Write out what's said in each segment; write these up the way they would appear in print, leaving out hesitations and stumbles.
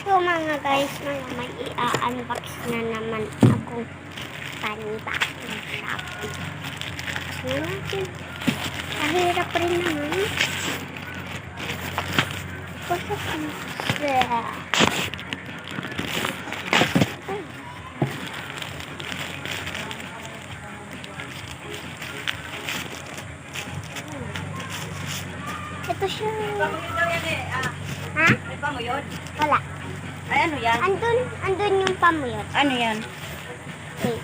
So mga guys, may i-unbox na naman akong panibagong Shopee. So natin, kahirap rin naman. Kasi ito siya. Ha? May pamuyod? Wala. Ay, ano yan? Andun yung pamuyot. Ano yan? Okay.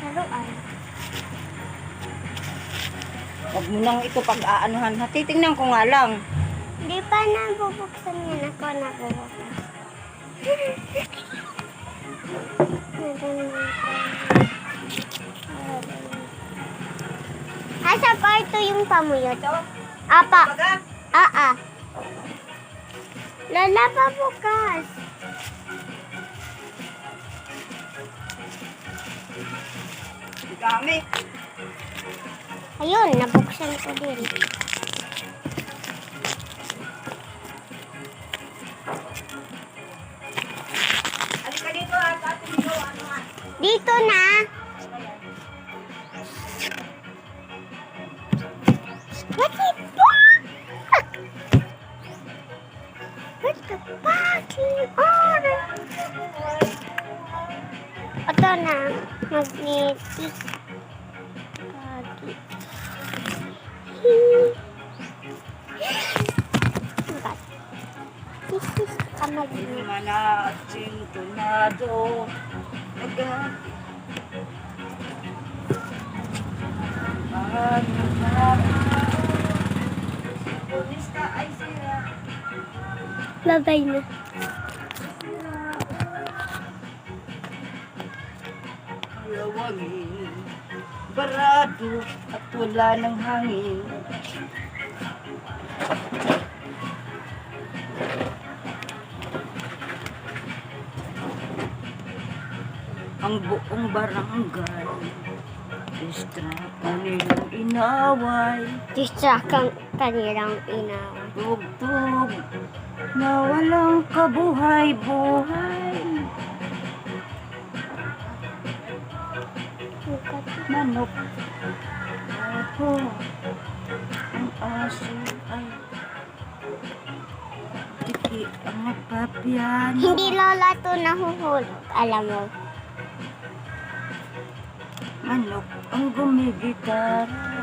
Laruan. Huwag mo nang ito pag-aanuhan. Titingnan ko nga lang. Hindi pa nabubuksan yan. Ako nabubuksan. Asa pa ito yung pamuyot? Ito? Apa. Baga? Lala pa bukas. Dami. Ayun, nabuksan ko din. Halika dito at atin dito. Ano nga? Dito na. What the fuck? What the fucking order? Ito na. Magnetic. This is a magnet. Manating tunado. Agad. Pulis ka ay sira. Babay na. Lawangin. Barado at wala ng hangin. Ang buong barangay distrata nilang inaway. Distract ang kanilang inawa. Tugtog na walang kabuhay-buhay. Manok ako ang aso ay tiki ang magpapiano. Hindi lola to nahuhulog. Alam mo. Manok ang gumigitara.